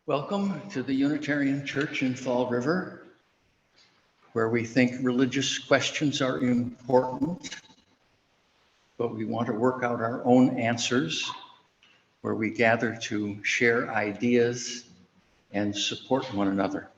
Welcome to the Unitarian Church in Fall River, where we think religious questions are important, but we want to work out our own answers, where we gather to share ideas and support one another.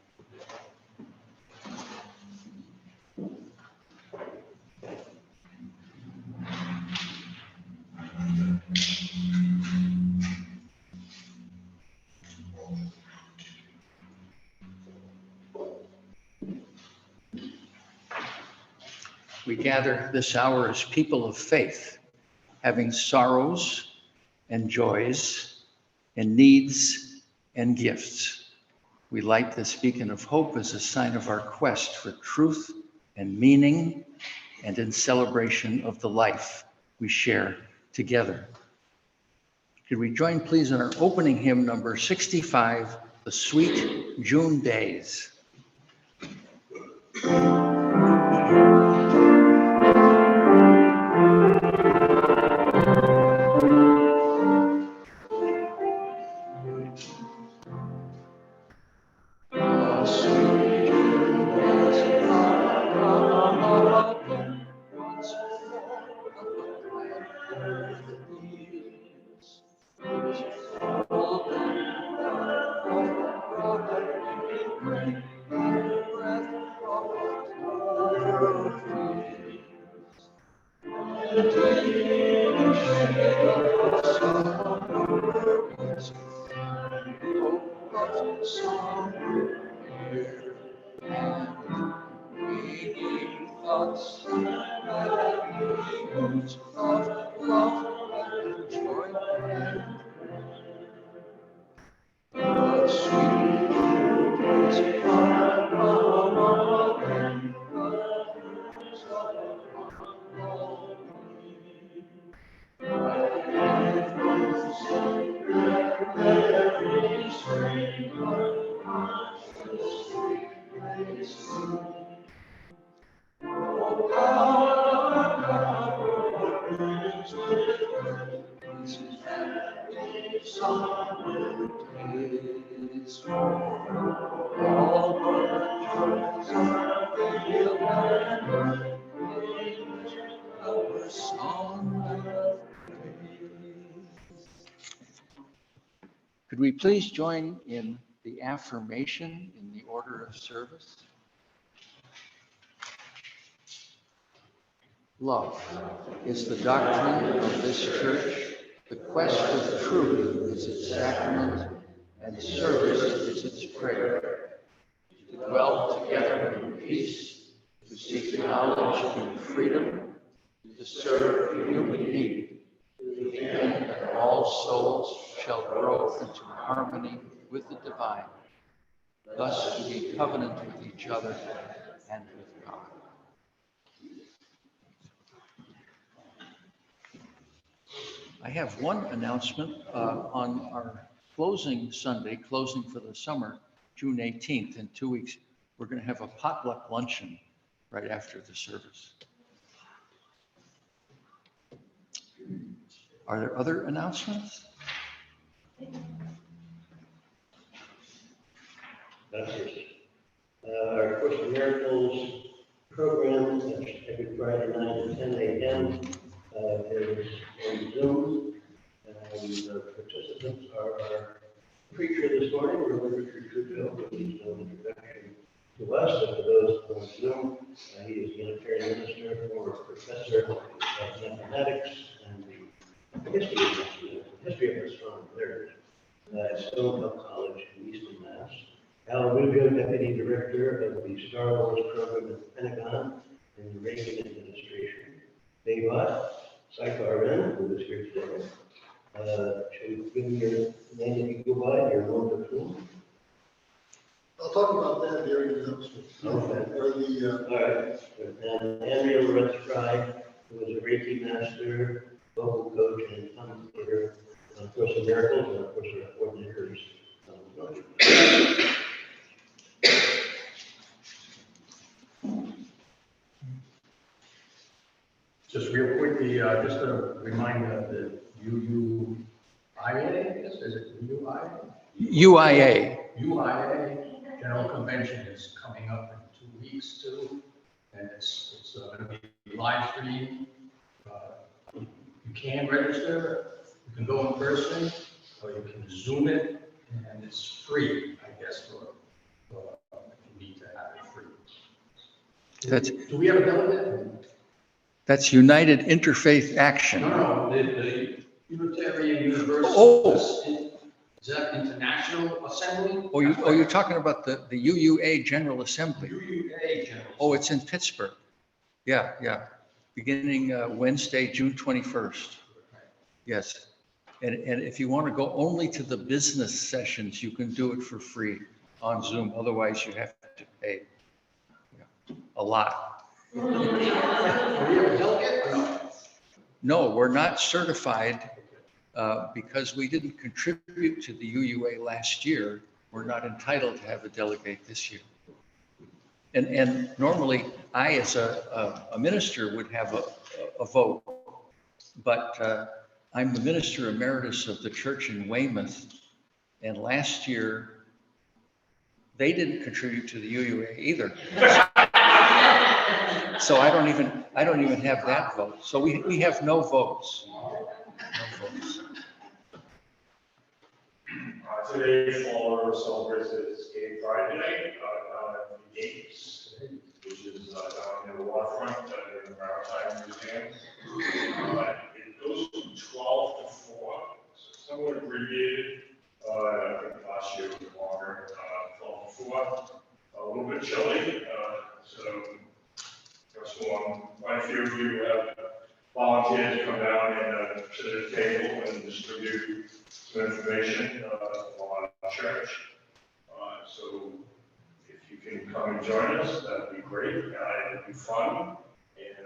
We gather this hour as people of faith, having sorrows and joys and needs and gifts. We light this beacon of hope as a sign of our quest for truth and meaning, and in celebration of the life we share together. Could we join please in our opening hymn number 65, The Sweet June Days. Could we please join in the affirmation in the order of service? Love is the doctrine of this church. The quest of truth is its sacrament, and service is its prayer. To dwell together in peace, to seek knowledge in freedom, to serve human need, to the end that all souls shall grow into harmony with the divine, thus to be covenant with each other and with God. I have one announcement on our closing Sunday, closing for the summer, June 18th. In 2 weeks, we're going to have a potluck luncheon right after the service. Are there other announcements? Our Course of Miracles program every Friday night at 10 a.m. Is on Zoom, and the participants are our preacher this morning, Reverend Trudeau, with no introduction to us, and for those on Zoom, he is a Unitarian minister, former professor of mathematics and the history of astronomy there at Stonewall College in Easton, Mass. Al Rubio, Deputy Director of the Star Wars program at the Pentagon in the Reagan administration. Dave Ott, PsychRN, who is here today. Should we give me your name that you go by, your mode of whom? I'll talk about that during the announcement. Okay. All right. And Andrea Loretz Fry, who is a Reiki master, vocal coach, and commentator on Course of Miracles, and of course our coordinators. Just real quickly, just a reminder that UIA, is it UIA? UIA. UIA General Convention is coming up in 2 weeks too, and it's going to be live streamed. You can register, you can go in person, or you can Zoom it, and it's free, I guess, if you need to have it free. Do we have a delegate? That's United Interfaith Action. No, the Unitarian Universalist. Oh. Is that International Assembly? You're talking about the UUA General Assembly. UUA General. Oh, it's in Pittsburgh. Yeah. Beginning Wednesday, June 21st. Yes. And if you want to go only to the business sessions, you can do it for free on Zoom. Otherwise, you have to pay a lot. Are we a delegate or no? No, we're not certified because we didn't contribute to the UUA last year. We're not entitled to have a delegate this year. And normally, I, as a minister, would have a vote, but I'm the minister emeritus of the church in Weymouth, and last year, they didn't contribute to the UUA either. So I don't even have that vote. So we have no votes. No votes. Today, Florida celebrates its Gay Pride Day down at the Gates, which is down near the waterfront in the Maritime Museum. It goes from 12 to 4, so somewhat abbreviated. I think last year was longer, 12 to 4. A little bit chilly, so quite a few of you have volunteers come down and sit at the table and distribute some information on our church. So if you can come and join us, that'd be great. It'll be fun, and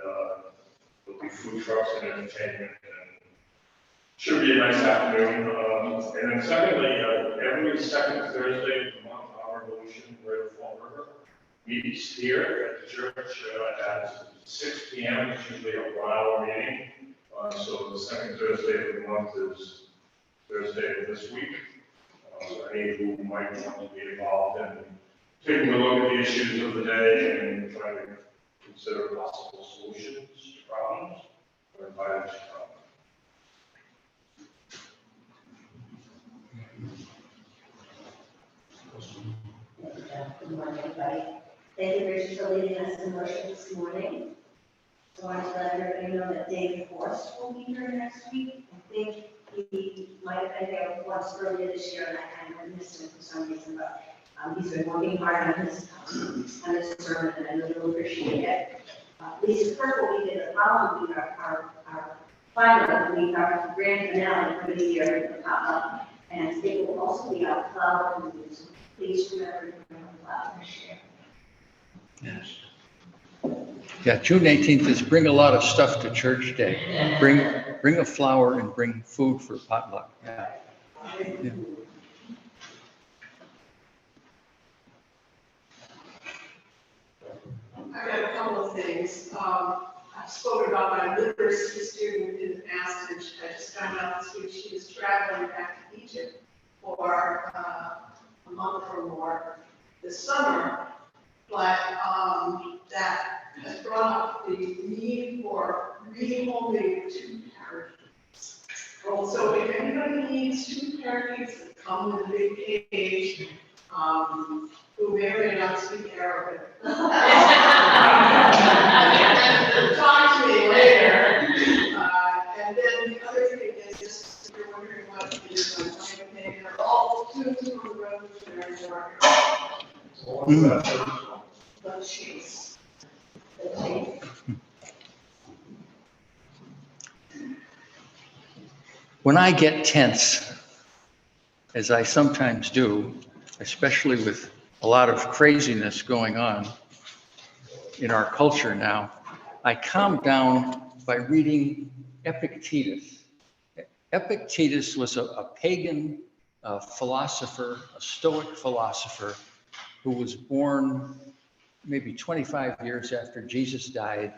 there'll be food trucks and entertainment, and should be a nice afternoon. And then secondly, every second Thursday of the month, our Revolution Greater Fall River meets here at the church at 6 p.m. It's usually a 1-hour meeting. So the second Thursday of the month is Thursday of this week. So any who might want to be involved in taking a look at the issues of the day and trying to consider possible solutions to problems, are invited to come. Good morning, everybody. Thank you, Richard, for leading us in worship this morning. So I wanted to let everybody know that David Forrest will be here next week. I think he might have been here once earlier this year, and I kind of missed him for some reason, but he's been working hard on his sermon, and I really appreciate it. Lisa Kirk will be there the following week, our final week, our grand finale for the year in the pop-up, and it will also be our cloud and news. Please remember to bring a cloud this year. Yes. Yeah, June 18th is bring a lot of stuff to church day. Bring a flower and bring food for potluck. Yeah. I got a couple of things. I've spoken about my literacy student in the past, and I just found out this week she is traveling back to Egypt for a month or more this summer. But that has brought up the need for rehoming 2 parakeets. So if anybody needs 2 parakeets that come in a big cage, who may or may not speak Arabic, talk to me later. And then the other thing is, just if you're wondering what is my plan, they're all tunes from the Revolutionary War. The chase. When I get tense, as I sometimes do, especially with a lot of craziness going on in our culture now, I calm down by reading Epictetus. Epictetus was a pagan philosopher, a Stoic philosopher, who was born maybe 25 years after Jesus died.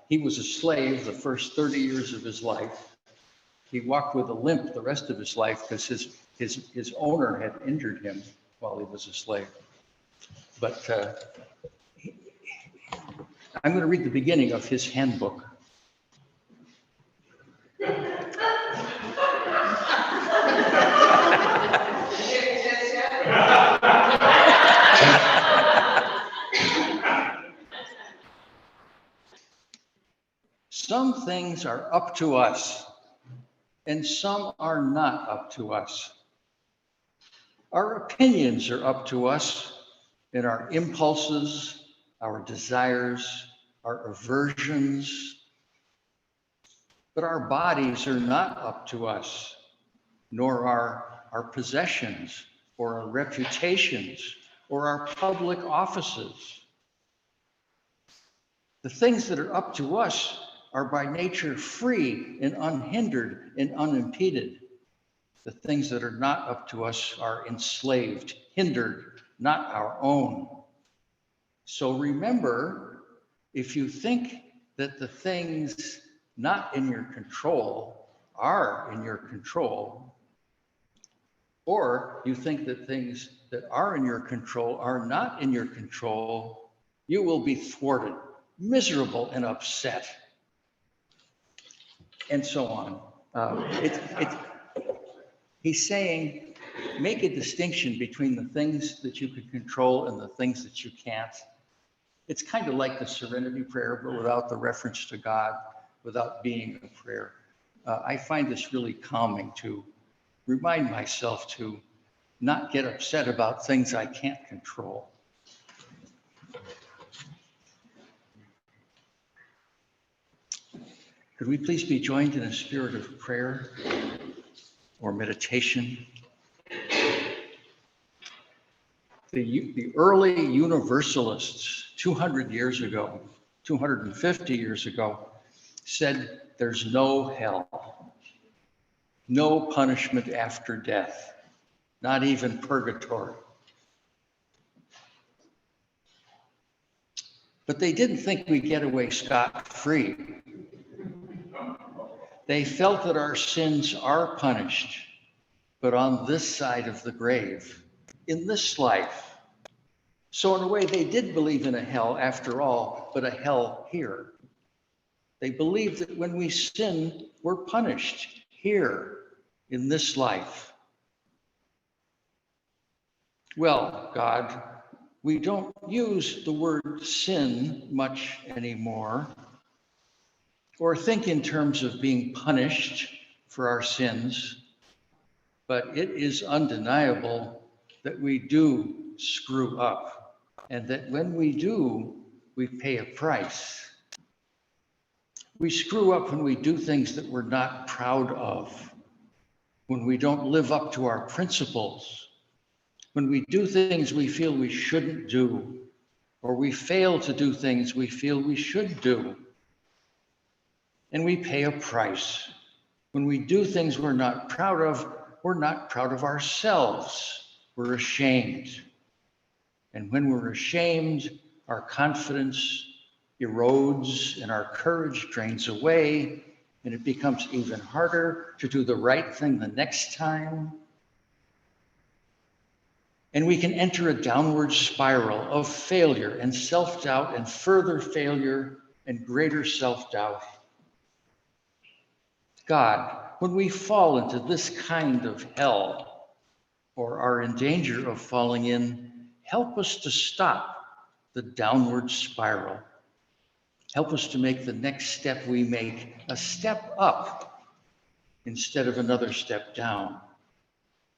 He was a slave the first 30 years of his life. He walked with a limp the rest of his life because his His owner had injured him while he was a slave. But I'm going to read the beginning of his handbook. Some things are up to us, and some are not up to us. Our opinions are up to us, and our impulses, our desires, our aversions. But our bodies are not up to us, nor are our possessions, or our reputations, or our public offices. The things that are up to us are by nature free and unhindered and unimpeded. The things that are not up to us are enslaved, hindered, not our own. So remember, if you think that the things not in your control are in your control, or you think that things that are in your control are not in your control, you will be thwarted, miserable, and upset, and so on. He's saying, make a distinction between the things that you can control and the things that you can't. It's kind of like the serenity prayer, but without the reference to God, without being a prayer. I find this really calming to remind myself to not get upset about things I can't control. Could we please be joined in a spirit of prayer or meditation? The early universalists 200 years ago, 250 years ago, said there's no hell, no punishment after death, not even purgatory. But they didn't think we'd get away scot-free. They felt that our sins are punished, but on this side of the grave, in this life. So in a way, they did believe in a hell after all, but a hell here. They believed that when we sin, we're punished here in this life. Well, God, we don't use the word sin much anymore, or think in terms of being punished for our sins, but it is undeniable that we do screw up, and that when we do, we pay a price. We screw up when we do things that we're not proud of, when we don't live up to our principles, when we do things we feel we shouldn't do, or we fail to do things we feel we should do. And we pay a price. When we do things we're not proud of ourselves. We're ashamed. And when we're ashamed, our confidence erodes and our courage drains away, and it becomes even harder to do the right thing the next time. And we can enter a downward spiral of failure and self-doubt and further failure and greater self-doubt. God, when we fall into this kind of hell or are in danger of falling in, help us to stop the downward spiral. Help us to make the next step we make a step up instead of another step down,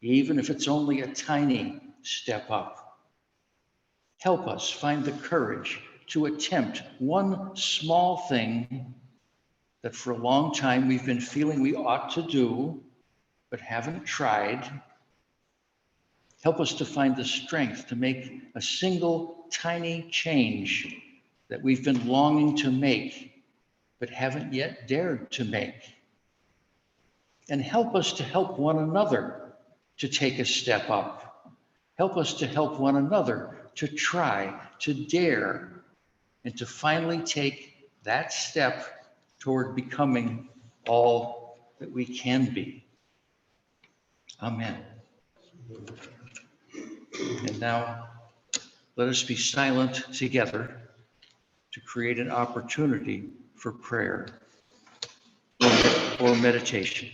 even if it's only a tiny step up. Help us find the courage to attempt one small thing that for a long time we've been feeling we ought to do, but haven't tried. Help us to find the strength to make a single tiny change that we've been longing to make, but haven't yet dared to make. And help us to help one another to take a step up. Help us to help one another to try, to dare, and to finally take that step toward becoming all that we can be. Amen. And now, let us be silent together to create an opportunity for prayer or meditation.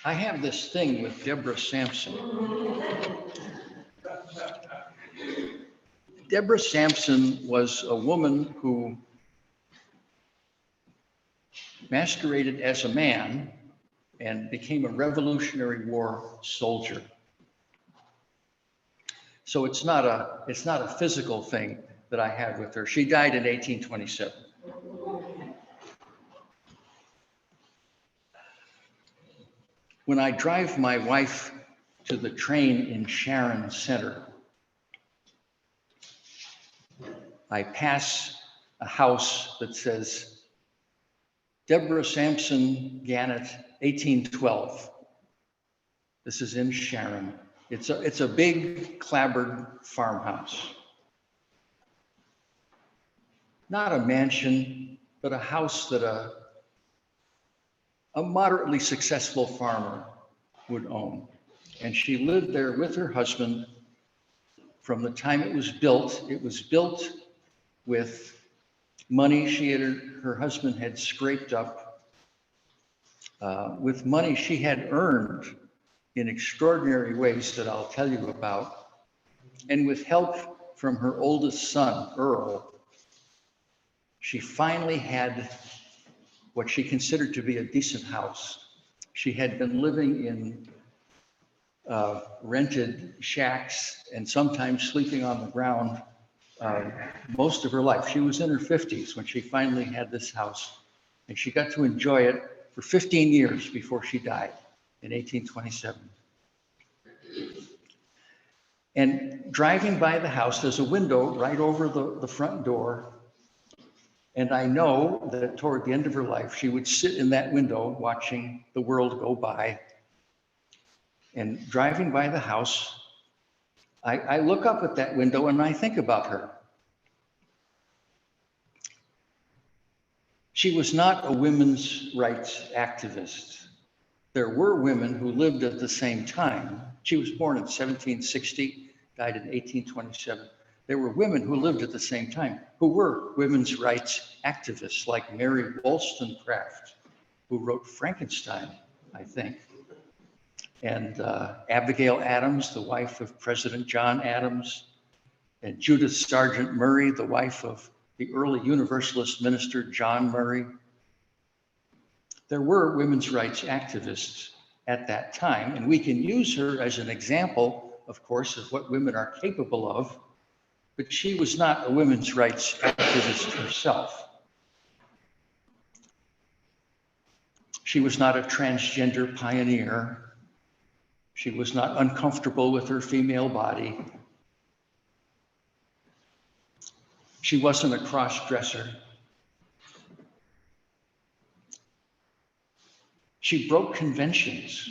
I have this thing with Deborah Sampson. Deborah Sampson was a woman who masqueraded as a man and became a Revolutionary War soldier. So it's not a physical thing that I have with her. She died in 1827. When I drive my wife to the train in Sharon Center, I pass a house that says Deborah Sampson Gannett, 1812. This is in Sharon. It's a big clapboard farmhouse. Not a mansion, but a house that a moderately successful farmer would own. And she lived there with her husband from the time it was built. It was built with money her husband had scraped up, with money she had earned in extraordinary ways that I'll tell you about, and with help from her oldest son, Earl. She finally had what she considered to be a decent house. She had been living in rented shacks and sometimes sleeping on the ground most of her life. She was in her 50s when she finally had this house, and she got to enjoy it for 15 years before she died in 1827. And driving by the house, there's a window right over the front door. And I know that toward the end of her life, she would sit in that window watching the world go by. And driving by the house, I look up at that window and I think about her. She was not a women's rights activist. There were women who lived at the same time. She was born in 1760, died in 1827. There were women who lived at the same time who were women's rights activists, like Mary Wollstonecraft, who wrote Frankenstein, I think. And Abigail Adams, the wife of President John Adams, and Judith Sargent Murray, the wife of the early Universalist minister John Murray. There were women's rights activists at that time, and we can use her as an example, of course, of what women are capable of, but she was not a women's rights activist herself. She was not a transgender pioneer. She was not uncomfortable with her female body. She wasn't a cross-dresser. She broke conventions,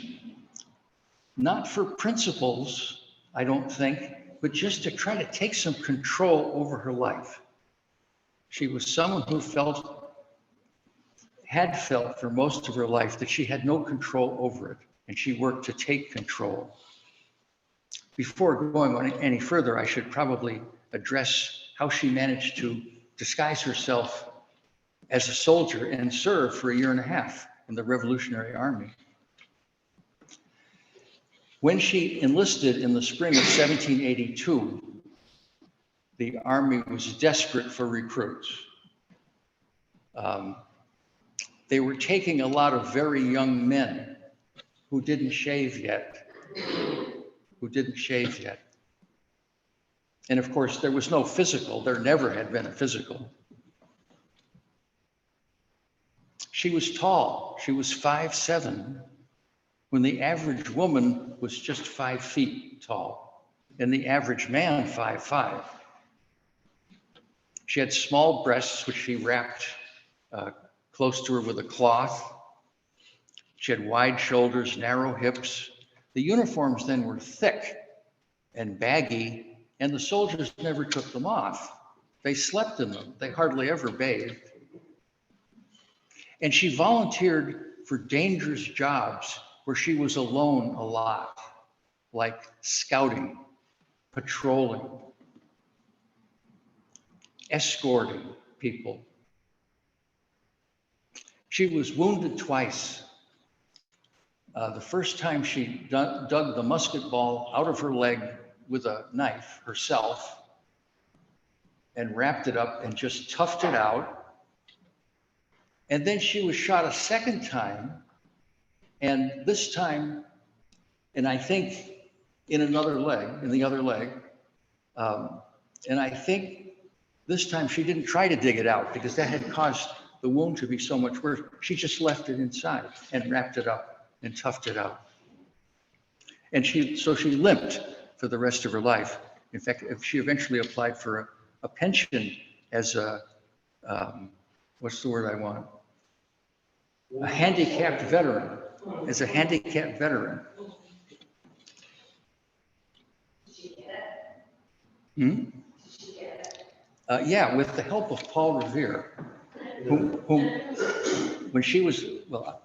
not for principles, I don't think, but just to try to take some control over her life. She was someone who had felt for most of her life that she had no control over it, and she worked to take control. Before going on any further, I should probably address how she managed to disguise herself as a soldier and serve for 1.5 years in the Revolutionary Army. When she enlisted in the spring of 1782, the Army was desperate for recruits. They were taking a lot of very young men who didn't shave yet. And of course, there was no physical. There never had been a physical. She was tall. She was 5'7", when the average woman was just 5 feet tall, and the average man 5'5". She had small breasts, which she wrapped close to her with a cloth. She had wide shoulders, narrow hips. The uniforms then were thick and baggy, and the soldiers never took them off. They slept in them. They hardly ever bathed. And she volunteered for dangerous jobs where she was alone a lot, like scouting, patrolling, escorting people. She was wounded twice. The first time she dug the musket ball out of her leg with a knife herself and wrapped it up and just toughed it out. And then she was shot a second time, and this time, and I think in the other leg, and I think this time she didn't try to dig it out because that had caused the wound to be so much worse. She just left it inside and wrapped it up and toughed it out. And so she limped for the rest of her life. In fact, she eventually applied for a pension as a, what's the word I want? A handicapped veteran, as a handicapped veteran. Did she get it? Yeah, with the help of Paul Revere, whom when she was, well,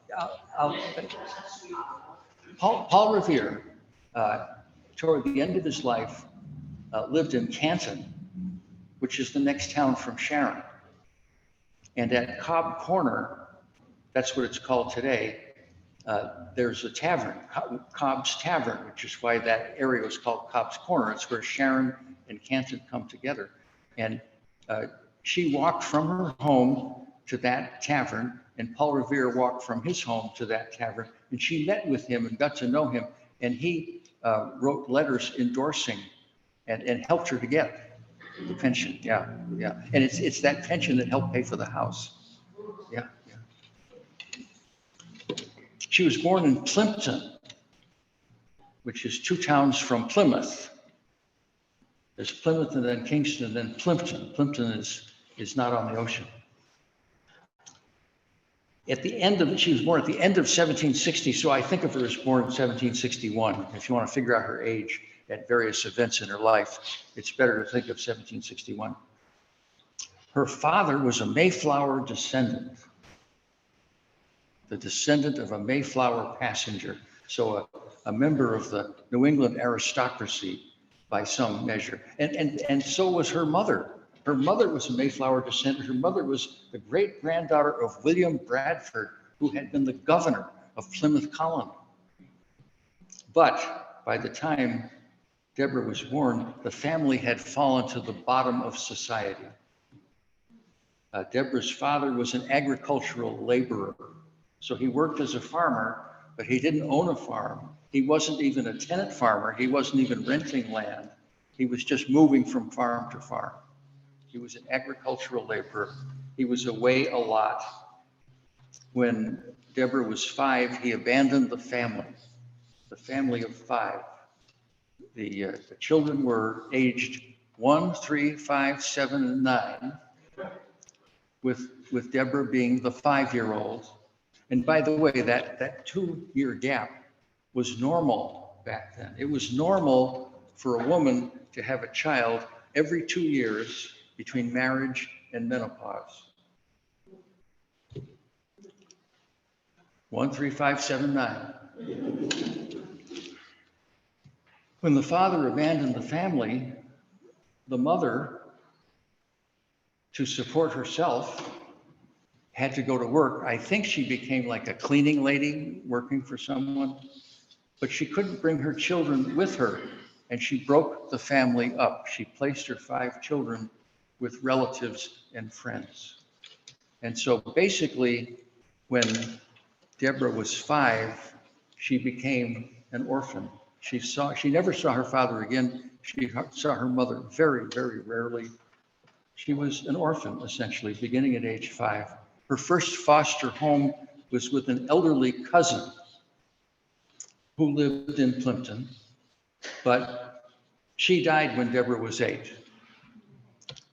Paul Revere, toward the end of his life, lived in Canton, which is the next town from Sharon. And at Cobb Corner, that's what it's called today, there's a tavern, Cobb's Tavern, which is why that area was called Cobb's Corner. It's where Sharon and Canton come together. And she walked from her home to that tavern, and Paul Revere walked from his home to that tavern, and she met with him and got to know him, and he wrote letters endorsing and helped her to get the pension. Yeah, yeah. And it's that pension that helped pay for the house. Yeah, yeah. She was born in Plimpton, which is 2 towns from Plymouth. There's Plymouth and then Kingston and then Plimpton. Plimpton is not on the ocean. She was born at the end of 1760, so I think of her as born in 1761. If you want to figure out her age at various events in her life, it's better to think of 1761. Her father was a Mayflower descendant, the descendant of a Mayflower passenger, so a member of the New England aristocracy by some measure. And so was her mother. Her mother was a Mayflower descendant. Her mother was the great-granddaughter of William Bradford, who had been the governor of Plymouth Colony. But by the time Deborah was born, the family had fallen to the bottom of society. Deborah's father was an agricultural laborer. So he worked as a farmer, but he didn't own a farm. He wasn't even a tenant farmer. He wasn't even renting land. He was just moving from farm to farm. He was an agricultural laborer. He was away a lot. When Deborah was 5, he abandoned the family of 5. The children were aged 1, 3, 5, 7, and 9, with Deborah being the 5-year-old. And by the way, that 2-year gap was normal back then. It was normal for a woman to have a child every 2 years between marriage and menopause. 1, 3, 5, 7, 9. When the father abandoned the family, the mother, to support herself, had to go to work. I think she became like a cleaning lady working for someone, but she couldn't bring her children with her, and she broke the family up. She placed her 5 children with relatives and friends. And so basically, when Deborah was 5, she became an orphan. She never saw her father again. She saw her mother very, very rarely. She was an orphan, essentially, beginning at age 5. Her first foster home was with an elderly cousin who lived in Plimpton, but she died when Deborah was 8.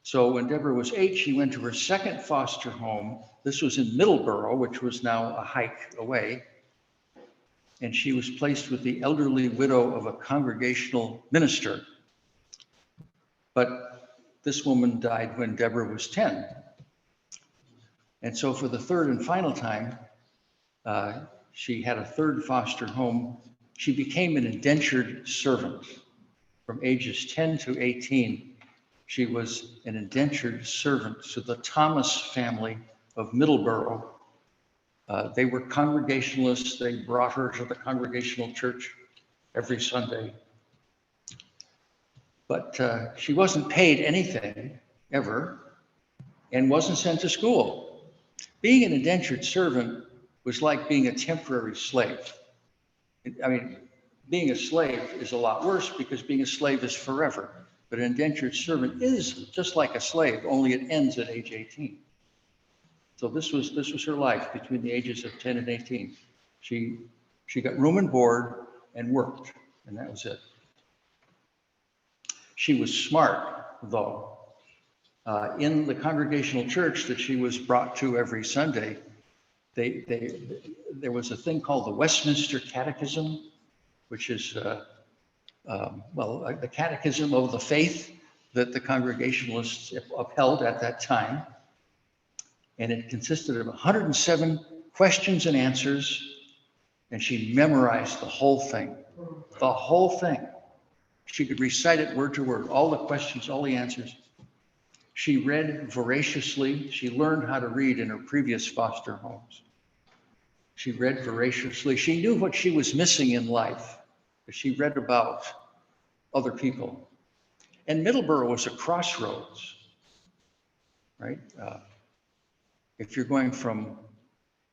So when Deborah was 8, she went to her second foster home. This was in Middleborough, which was now a hike away. And she was placed with the elderly widow of a congregational minister. But this woman died when Deborah was 10. And so for the third and final time, she had a third foster home. She became an indentured servant. From ages 10 to 18, she was an indentured servant to the Thomas family of Middleborough. They were Congregationalists. They brought her to the Congregational church every Sunday. But she wasn't paid anything, ever, and wasn't sent to school. Being an indentured servant was like being a temporary slave. I mean, being a slave is a lot worse because being a slave is forever. But an indentured servant is just like a slave, only it ends at age 18. So this was her life between the ages of 10 and 18. She got room and board and worked, and that was it. She was smart, though. In the Congregational church that she was brought to every Sunday, there was a thing called the Westminster Catechism, which is the catechism of the faith that the Congregationalists upheld at that time. And it consisted of 107 questions and answers, and she memorized the whole thing. The whole thing. She could recite it word to word, all the questions, all the answers. She read voraciously. She learned how to read in her previous foster homes. She read voraciously. She knew what she was missing in life, but she read about other people. And Middleborough was a crossroads, right? If you're going from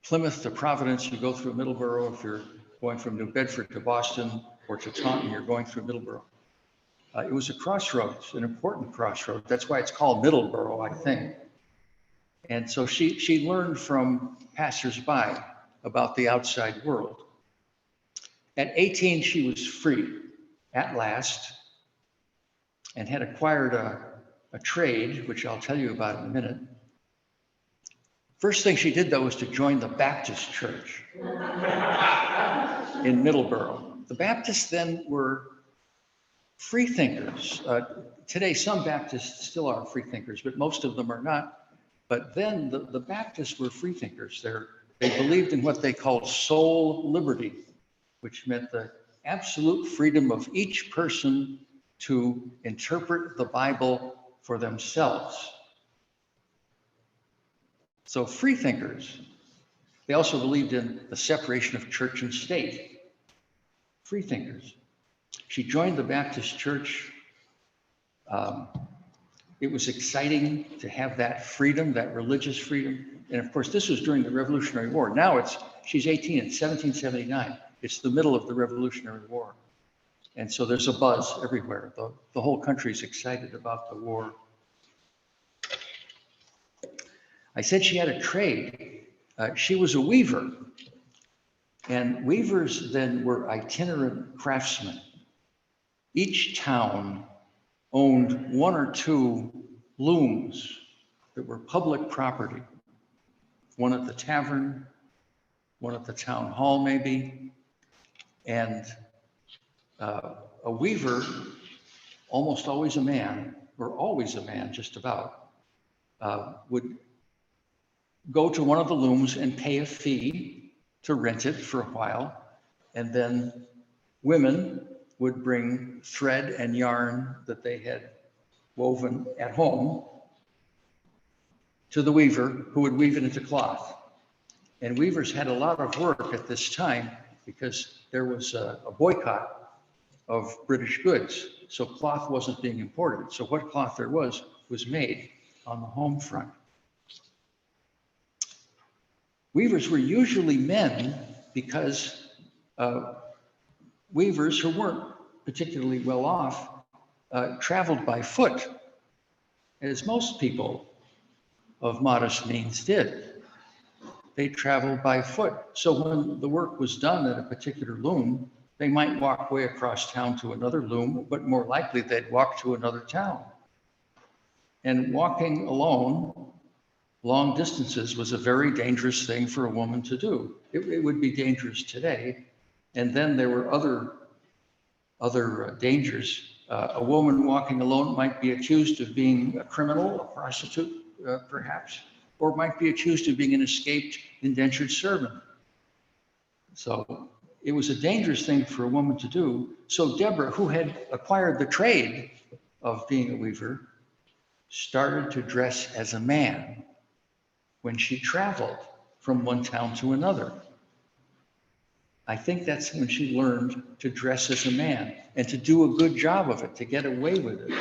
Plymouth to Providence, you go through Middleborough. If you're going from New Bedford to Boston or to Taunton, you're going through Middleborough. It was a crossroads, an important crossroad. That's why it's called Middleborough, I think. And so she learned from passersby about the outside world. At 18, she was free at last and had acquired a trade, which I'll tell you about in a minute. First thing she did, though, was to join the Baptist church in Middleborough. The Baptists then were free thinkers. Today, some Baptists still are free thinkers, but most of them are not. But then the Baptists were free thinkers. They believed in what they called soul liberty, which meant the absolute freedom of each person to interpret the Bible for themselves. So free thinkers. They also believed in the separation of church and state. Free thinkers. She joined the Baptist church. It was exciting to have that freedom, that religious freedom. And of course, this was during the Revolutionary War. Now she's 18, it's 1779. It's the middle of the Revolutionary War. And so there's a buzz everywhere. The whole country's excited about the war. I said she had a trade. She was a weaver. And weavers then were itinerant craftsmen. Each town owned one or two looms that were public property. One at the tavern, one at the town hall maybe. And a weaver, almost always a man, or always a man just about, would go to one of the looms and pay a fee to rent it for a while. And then women would bring thread and yarn that they had woven at home to the weaver, who would weave it into cloth. And weavers had a lot of work at this time because there was a boycott of British goods. So cloth wasn't being imported. So what cloth there was made on the home front. Weavers were usually men because weavers who weren't particularly well off traveled by foot, as most people of modest means did. They traveled by foot. So when the work was done at a particular loom, they might walk way across town to another loom, but more likely they'd walk to another town. And walking alone long distances was a very dangerous thing for a woman to do. It would be dangerous today. And then there were other dangers. A woman walking alone might be accused of being a criminal, a prostitute, perhaps, or might be accused of being an escaped indentured servant. So it was a dangerous thing for a woman to do. So Deborah, who had acquired the trade of being a weaver, started to dress as a man when she traveled from one town to another. I think that's when she learned to dress as a man and to do a good job of it, to get away with it.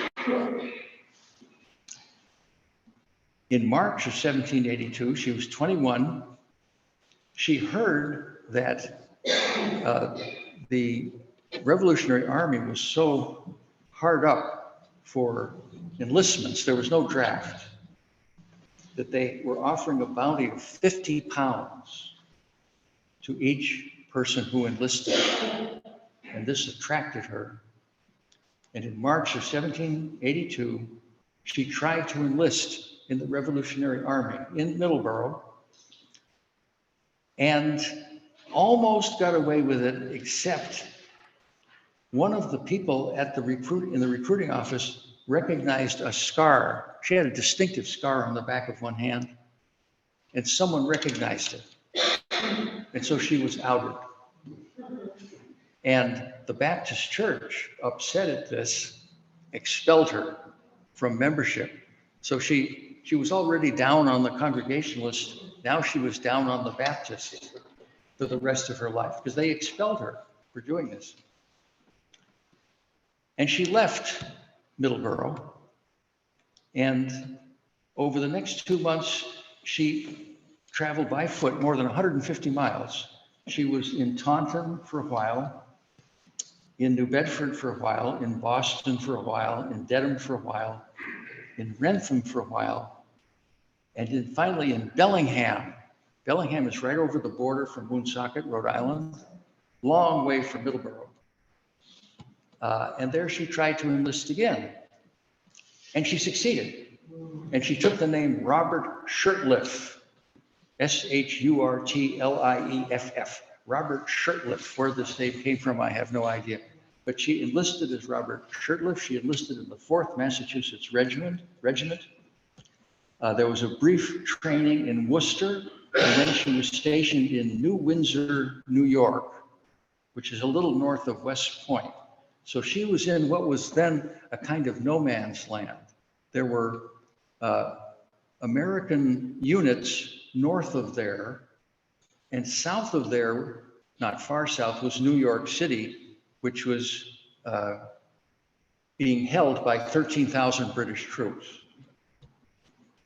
In March of 1782, she was 21. She heard that the Revolutionary Army was so hard up for enlistments, there was no draft, that they were offering a bounty of 50 pounds to each person who enlisted. And this attracted her. And in March of 1782, she tried to enlist in the Revolutionary Army in Middleborough and almost got away with it, except one of the people at in the recruiting office recognized a scar. She had a distinctive scar on the back of one hand, and someone recognized it. And so she was outed. And the Baptist church, upset at this, expelled her from membership. So she was already down on the Congregationalists. Now she was down on the Baptists for the rest of her life because they expelled her for doing this. And she left Middleborough. And over the next 2 months, she traveled by foot more than 150 miles. She was in Taunton for a while, in New Bedford for a while, in Boston for a while, in Dedham for a while, in Rentham for a while, and then finally in Bellingham. Bellingham is right over the border from Woonsocket, Rhode Island, long way from Middleborough. And there she tried to enlist again. And she succeeded. And she took the name Robert Shurtleff, Shurtliff. Robert Shurtleff. Where this name came from, I have no idea. But she enlisted as Robert Shurtleff. She enlisted in the 4th Massachusetts Regiment. There was a brief training in Worcester, and then she was stationed in New Windsor, New York, which is a little north of West Point. So she was in what was then a kind of no man's land. There were American units north of there, and south of there, not far south, was New York City, which was being held by 13,000 British troops.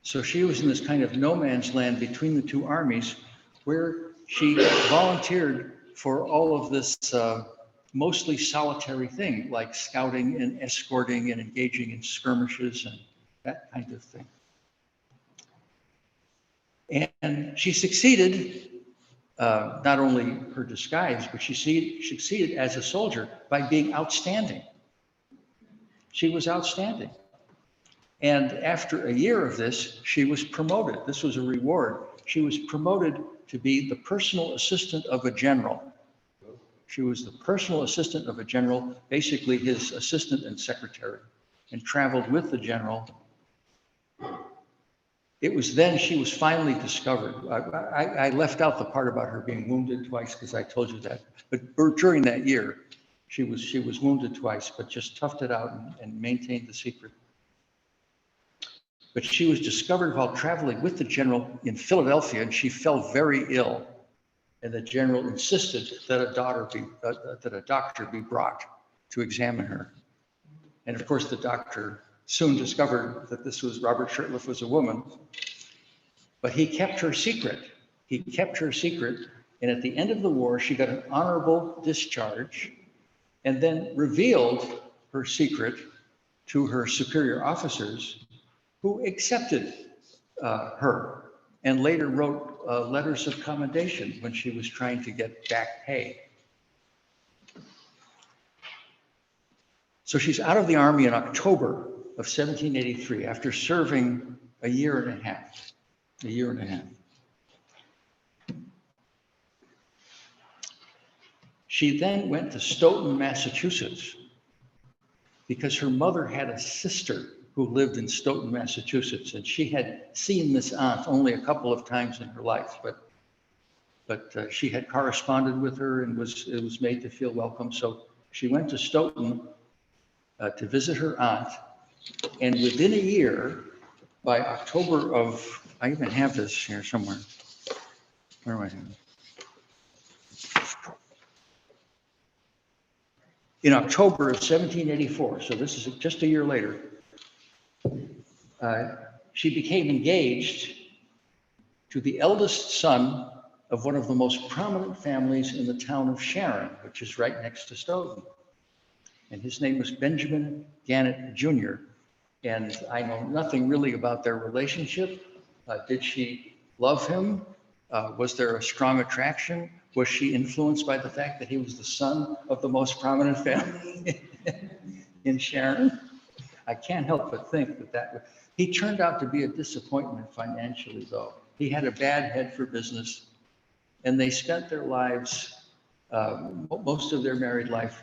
So she was in this kind of no man's land between the two armies, where she volunteered for all of this mostly solitary thing, like scouting and escorting and engaging in skirmishes and that kind of thing. And she succeeded, not only her disguise, but she succeeded as a soldier by being outstanding. She was outstanding. And after a year of this, she was promoted. This was a reward. She was promoted to be the personal assistant of a general. She was the personal assistant of a general, basically his assistant and secretary, and traveled with the general. It was then she was finally discovered. I left out the part about her being wounded twice because I told you that. But during that year, she was wounded twice, but just toughed it out and maintained the secret. But she was discovered while traveling with the general in Philadelphia, and she fell very ill. And the general insisted that a doctor be brought to examine her. And of course, the doctor soon discovered that this was Robert Shurtleff was a woman, but he kept her secret. He kept her secret, and at the end of the war, she got an honorable discharge, and then revealed her secret to her superior officers, who accepted her and later wrote letters of commendation when she was trying to get back pay. So she's out of the army in October of 1783 after serving a year and a half. She then went to Stoughton, Massachusetts, because her mother had a sister who lived in Stoughton, Massachusetts, and she had seen this aunt only a couple of times in her life, but she had corresponded with her and it was made to feel welcome. So she went to Stoughton to visit her aunt, and within a year, by October of, I even have this here somewhere. Where am I? In October of 1784, so this is just a year later, she became engaged to the eldest son of one of the most prominent families in the town of Sharon, which is right next to Stoughton. And his name was Benjamin Gannett Jr. And I know nothing really about their relationship. Did she love him? Was there a strong attraction? Was she influenced by the fact that he was the son of the most prominent family in Sharon? I can't help but think that he turned out to be a disappointment financially, though. He had a bad head for business, and they spent their lives, most of their married life,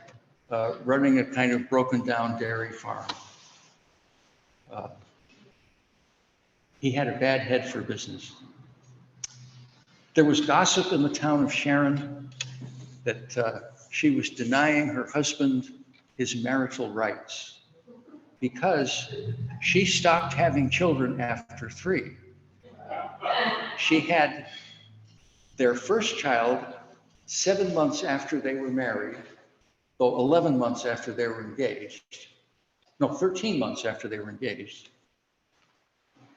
running a kind of broken down dairy farm. He had a bad head for business. There was gossip in the town of Sharon that she was denying her husband his marital rights because she stopped having children after 3. She had their first child 7 months after they were married, though 11 months after they were engaged. No, 13 months after they were engaged.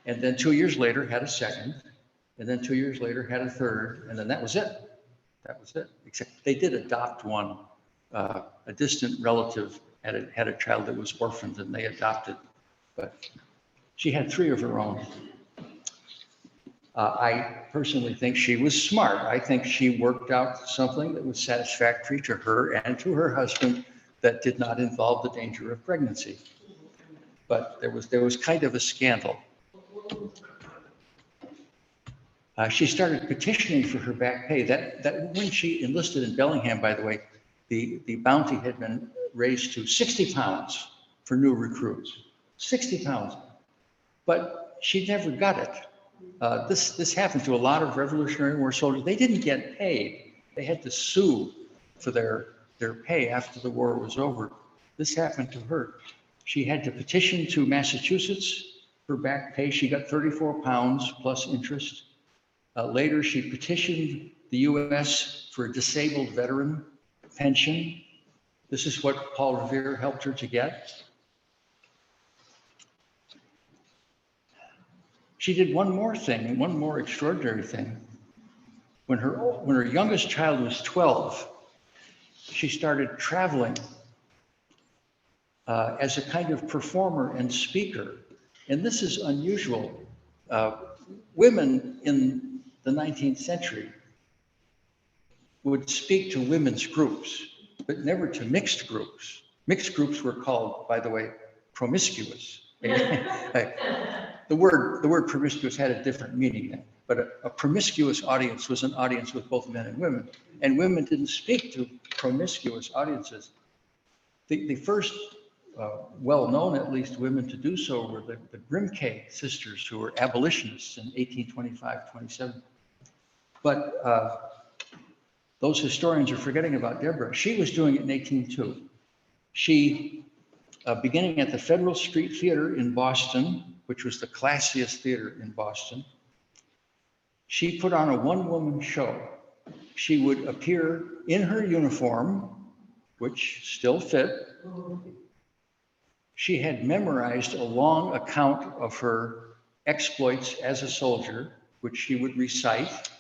And then 2 years later had a second. And then 2 years later had a third, and then that was it. That was it. Except they did adopt one. A distant relative had a child that was orphaned, and they adopted. But she had 3 of her own. I personally think she was smart. I think she worked out something that was satisfactory to her and to her husband that did not involve the danger of pregnancy. But there was kind of a scandal. She started petitioning for her back pay. That when she enlisted in Bellingham, by the way, the bounty had been raised to 60 pounds for new recruits. 60 pounds. But she never got it. This happened to a lot of Revolutionary War soldiers. They didn't get paid. They had to sue for their pay after the war was over. This happened to her. She had to petition to Massachusetts for back pay. She got 34 pounds plus interest. Later, she petitioned the U.S. for a disabled veteran pension. This is what Paul Revere helped her to get. She did one more thing, one more extraordinary thing. When her youngest child was 12, she started traveling as a kind of performer and speaker. And this is unusual. Women in the 19th century would speak to women's groups, but never to mixed groups. Mixed groups were called, by the way, promiscuous. The word promiscuous had a different meaning then, but a promiscuous audience was an audience with both men and women, and women didn't speak to promiscuous audiences. The first well-known, at least, women to do so were the Grimke sisters, who were abolitionists in 1825-27. But those historians are forgetting about Deborah. She was doing it in 1802. She, beginning at the Federal Street Theater in Boston, which was the classiest theater in Boston, she put on a one-woman show. She would appear in her uniform, which still fit. She had memorized a long account of her exploits as a soldier, which she would recite.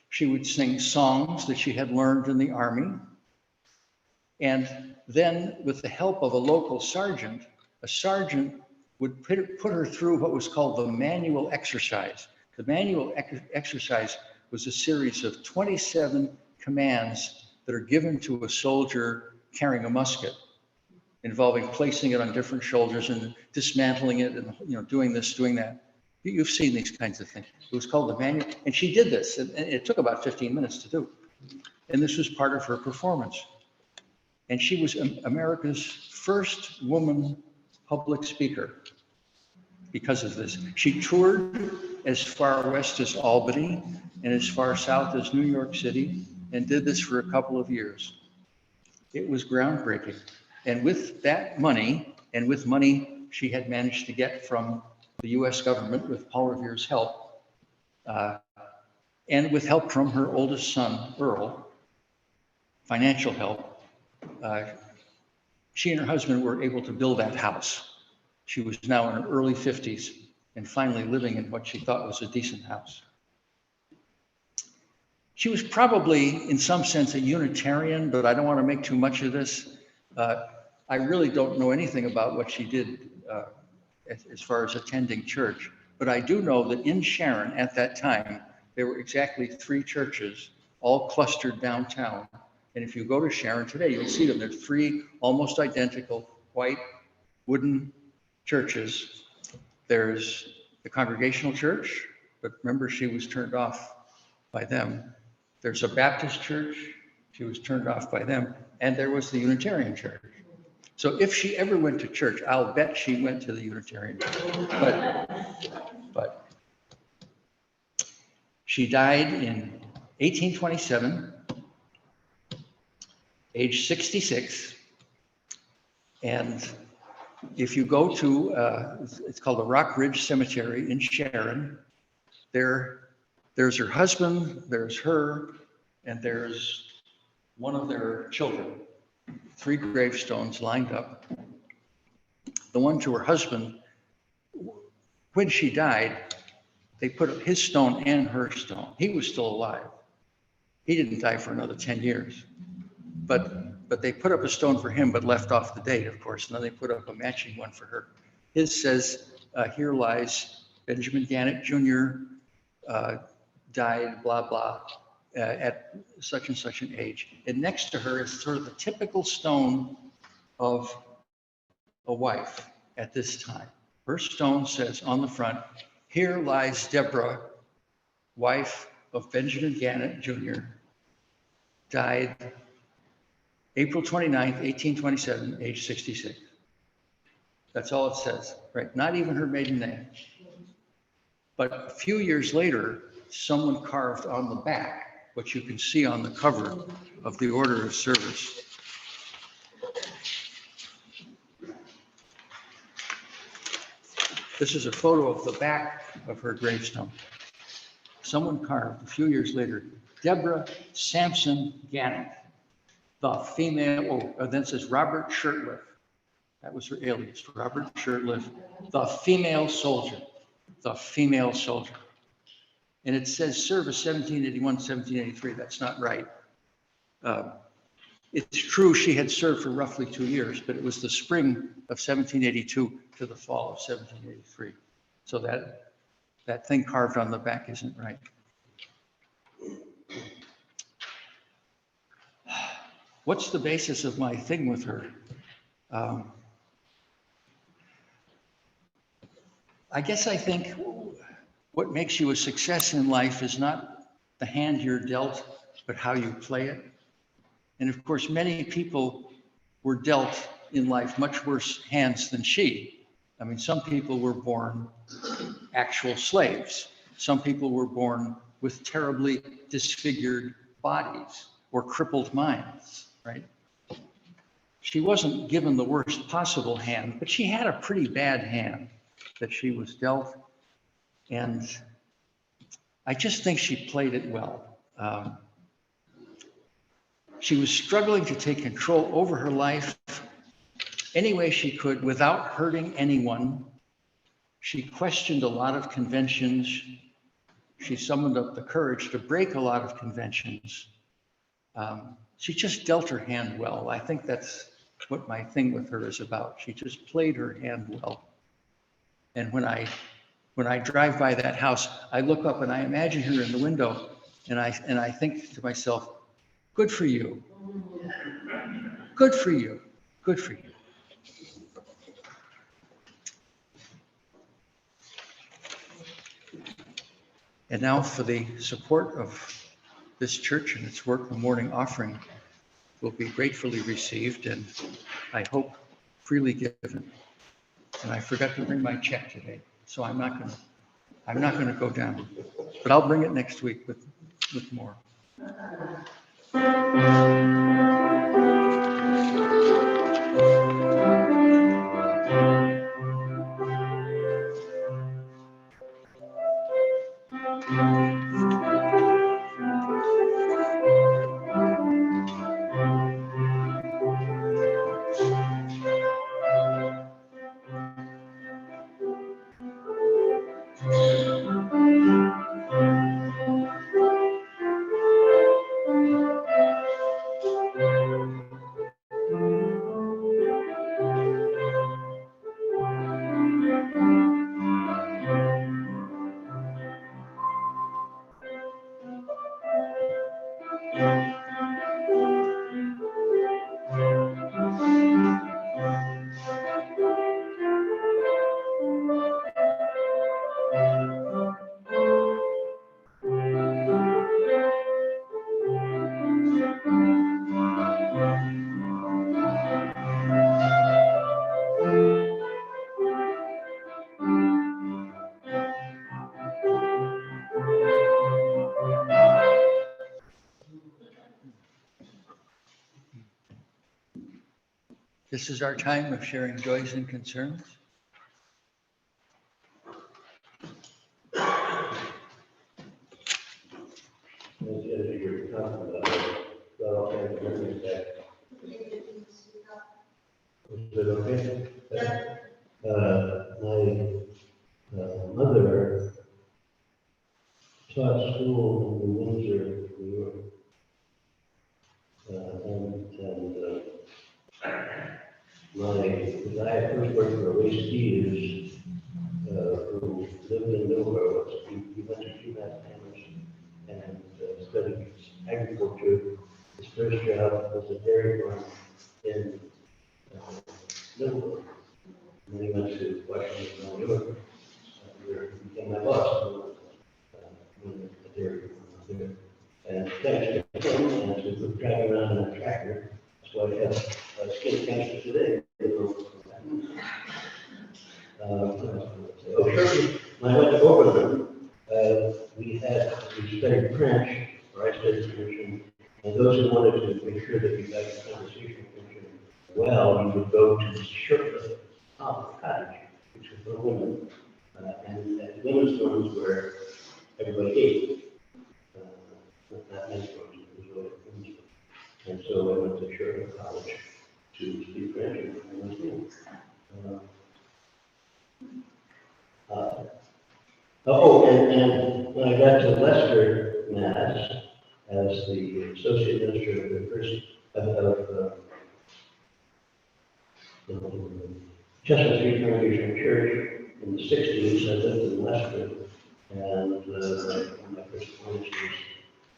She would sing songs that she had learned in the army. And then, with the help of a local sergeant, a sergeant would put her through what was called the manual exercise. The manual exercise was a series of 27 commands that are given to a soldier carrying a musket, involving placing it on different shoulders and dismantling it and doing this, doing that. You've seen these kinds of things. It was called the manual, and she did this, and it took about 15 minutes to do. And this was part of her performance. And she was America's first woman public speaker because of this. She toured as far west as Albany and as far south as New York City, and did this for a couple of years. It was groundbreaking. And with that money, and with money she had managed to get from the US government with Paul Revere's help, and with help from her oldest son, Earl, financial help, she and her husband were able to build that house. She was now in her early 50s and finally living in what she thought was a decent house. She was probably, in some sense, a Unitarian, but I don't want to make too much of this. I really don't know anything about what she did as far as attending church, but I do know that in Sharon at that time, there were exactly 3 churches, all clustered downtown. And if you go to Sharon today, you'll see them. There's 3 almost identical white wooden churches. There's the Congregational Church, but remember, she was turned off by them. There's a Baptist church, she was turned off by them, and there was the Unitarian Church. So if she ever went to church, I'll bet she went to the Unitarian Church. But she died in 1827, age 66, and if you go to, it's called the Rock Ridge Cemetery in Sharon, there's her husband, there's her, and there's one of their children, 3 gravestones lined up. The one to her husband, when she died, they put up his stone and her stone. He was still alive. He didn't die for another 10 years. But they put up a stone for him, but left off the date, of course, and then they put up a matching one for her. His says, here lies Benjamin Gannett Jr., died, blah, blah, at such and such an age. And next to her is sort of the typical stone of a wife at this time. Her stone says on the front, here lies Deborah, wife of Benjamin Gannett Jr., died April 29th, 1827, age 66. That's all it says, right? Not even her maiden name. But a few years later, someone carved on the back what you can see on the cover of the order of service. This is a photo of the back of her gravestone. Someone carved a few years later, Deborah Sampson Gannett, the female, then it says Robert Shirtliff. That was her alias, Robert Shirtliff, the female soldier, the female soldier. And it says service 1781, 1783. That's not right. It's true she had served for roughly 2 years, but it was the spring of 1782 to the fall of 1783. So that thing carved on the back isn't right. What's the basis of my thing with her? I guess I think what makes you a success in life is not the hand you're dealt, but how you play it. And of course, many people were dealt in life much worse hands than she. I mean, some people were born actual slaves. Some people were born with terribly disfigured bodies or crippled minds, right? She wasn't given the worst possible hand, but she had a pretty bad hand that she was dealt. And I just think she played it well. She was struggling to take control over her life any way she could without hurting anyone. She questioned a lot of conventions. She summoned up the courage to break a lot of conventions. She just dealt her hand well. I think that's what my thing with her is about. She just played her hand well. And when I drive by that house, I look up and I imagine her in the window, and I think to myself, good for you. Good for you. Good for you. And now for the support of this church and its work, the morning offering will be gratefully received and I hope freely given. And I forgot to bring my check today, so I'm not gonna go down, but I'll bring it next week with more. This is our time of sharing joys and concerns. As you were talking about it, well, and bring it back. Is it okay? My mother taught school in Windsor, New York. The guy I first worked for, Ray Stevens, who lived in Millville, he went to UMass Amherst and studied agriculture. His first job was a dairy farm in Millville. And then he went to Washington, New York, where he became my boss. A dairy farm there. And thanks to him, and to driving around in a tractor, that's why I have skin cancer today. When I went to Oberlin, we studied French, or I studied French, and those who wanted to make sure that you got the conversation well, you would go to the shirtless cottage, which was for women, and the women's rooms where everybody ate. Not men's rooms, it was really women's rooms. And so I went to shirtless college to speak French, and I was doing. And when I got to Leicester, Mass, as the associate minister of the first Chestnut Street Congregational Church in the 60s, I lived in Leicester, and my first appointment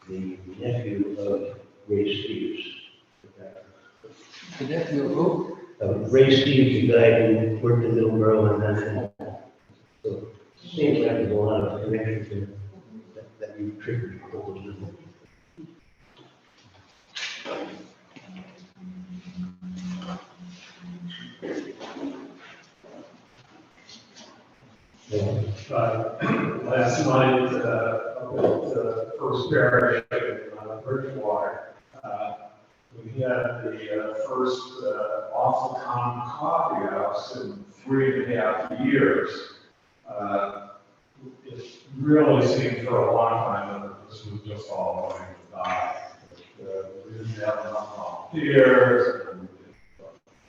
was the nephew of Ray Stevens. The nephew of who? Ray Stevens, the guy who worked in Middleborough and then so it seems like there's a lot of connections that you triggered. Last night, the first parish in Bridgewater, we had the first off-the-con coffee house in 3.5 years. It really seemed for a long time that this was just all going to die. We didn't have enough volunteers.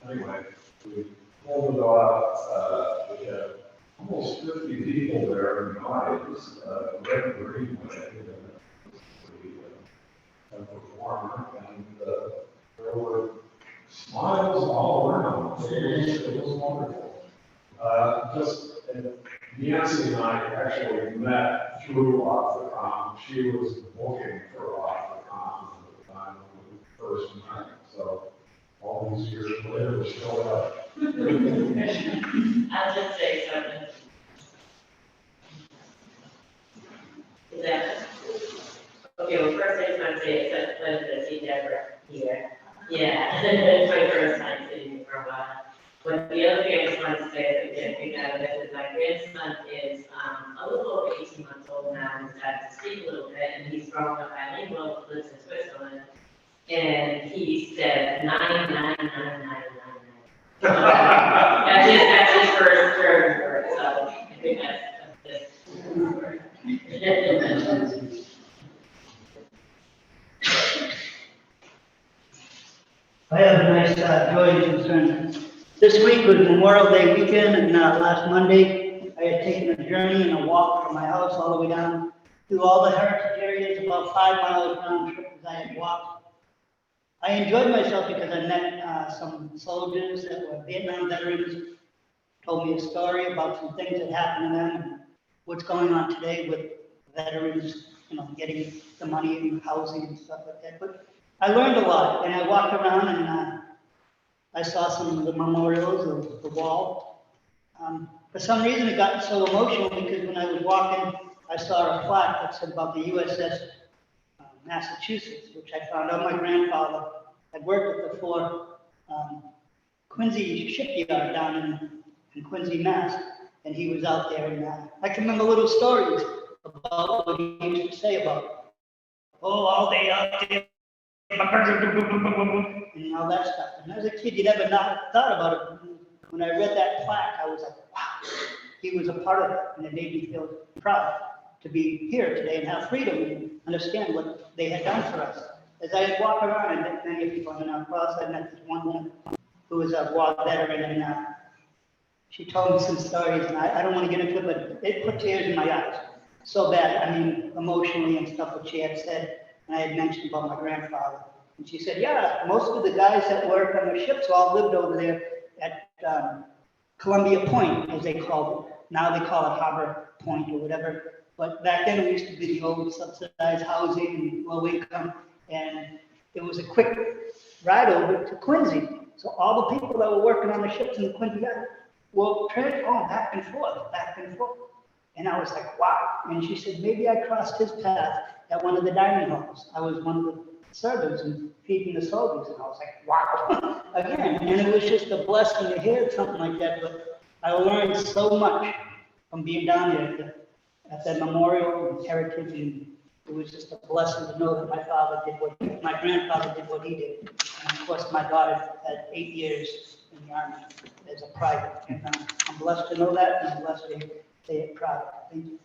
Anyway, we pulled it off. We had almost 50 people there, and it was Red Greenway, a performer, and there were smiles all around. It was wonderful. Nancy and I actually met through Off the Com. She was booking for Off the Com at the time when we first met. So all these years later, we're still up. I'll just say something. Is that? Okay, well, first I just want to say it's such a pleasure to see Deborah here. Yeah, it's my first time sitting here for a while. But the other thing I just wanted to say that we didn't pick out of it is my grandson is a little over 18 months old now and started to speak a little bit, and he's growing up bilingual, lives in Switzerland, and he said 99999. That's his first German word, so I think that's I have a nice joy and concern. This week was Memorial Day weekend, and last Monday, I had taken a journey and a walk from my house all the way down through all the heritage areas, about 5 miles round trip as I had walked. I enjoyed myself because I met some soldiers that were Vietnam veterans, told me a story about some things that happened to them and what's going on today with veterans, getting the money and housing and stuff like that. But I learned a lot, and I walked around and I saw some of the memorials of the wall. For some reason, it got so emotional because when I was walking, I saw a plaque that said about the USS Massachusetts, which I found out my grandfather had worked at the Fort Quincy shipyard down in Quincy, Mass. And he was out there, and I can remember little stories about what he used to say about, all day out there, and all that stuff. And as a kid, you never thought about it. When I read that plaque, I was like, wow, he was a part of it, and it made me feel proud to be here today and have freedom and understand what they had done for us. As I walk around, I met many people on our cross. I met this one woman who was a war veteran, and she told me some stories, and I don't want to get into it, but it put tears in my eyes. so bad, I mean, emotionally and stuff, what she had said, and I had mentioned about my grandfather. And she said, yeah, most of the guys that work on the ships all lived over there at Columbia Point, as they called it. Now they call it Harbor Point or whatever. But back then, it used to be the old subsidized housing and low income. And it was a quick ride over to Quincy. So all the people that were working on the ships in the Quincy Island will back and forth, back and forth. And I was like, wow. And she said, maybe I crossed his path at one of the dining halls. I was one of the servants and feeding the soldiers. And I was like, wow, again. And it was just a blessing to hear something like that. But I learned so much from being down there at that memorial and heritage. And it was just a blessing to know that my grandfather did what he did. And of course, my daughter had 8 years in the Army as a private. And I'm blessed to know that, and I'm blessed to say it proud. Thank you.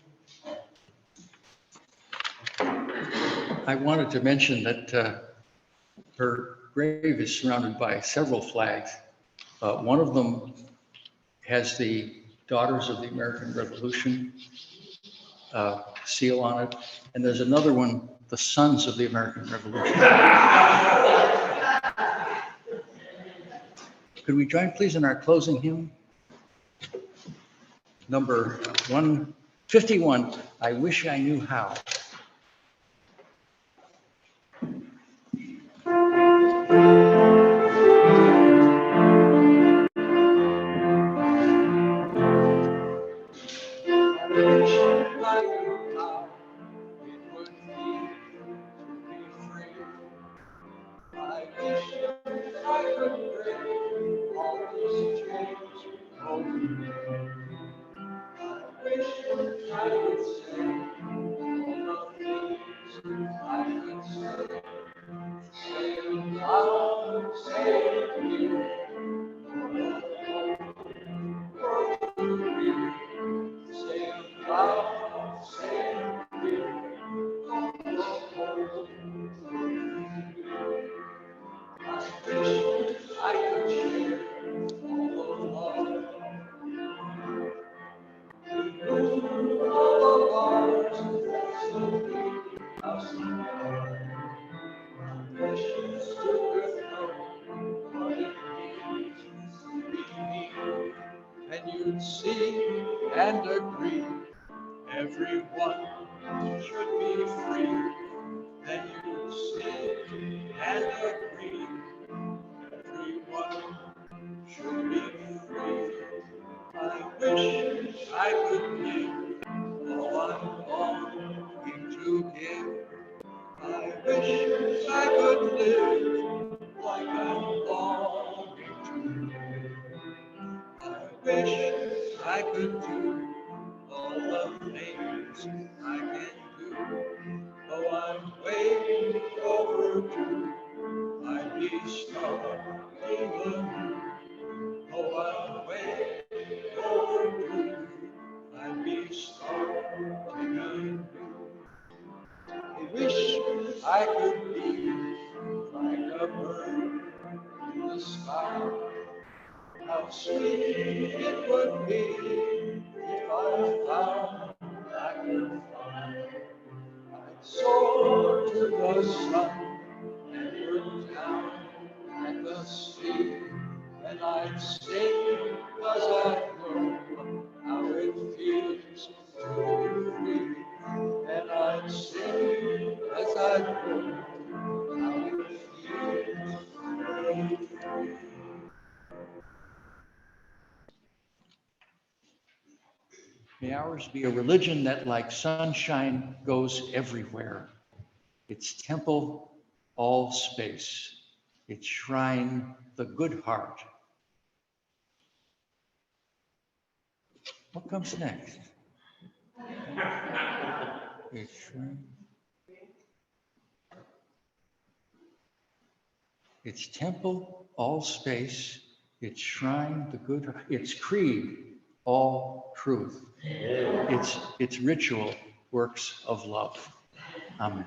I wanted to mention that her grave is surrounded by several flags. One of them has the Daughters of the American Revolution seal on it, and there's another one, the Sons of the American Revolution. Could we join, please, in our closing hymn? Number 151, I Wish I Knew How. And you'd see and agree, everyone should be free. And you'd see and agree, everyone should be free. I wish I could give all I'm longing to give. I wish I could live like I'm longing to live. I wish I could do all the things I can do. Though I'm way overdue, I'd be starting anew. Though I'm way overdue, I'd be starting anew. I wish I could be like a bird in the sky. How sweet it would be if I found I could fly. I'd soar to the sun and look down at the sea, and I'd sing as I know how it feels to be free. And I'd sing as I know how it feels to be free. May ours be a religion that, like sunshine, goes everywhere. Its temple, all space. Its shrine, the good heart. What comes next? Its shrine. Its temple, all space. Its shrine, the good heart. Its creed, all truth. Its ritual, works of love. Amen.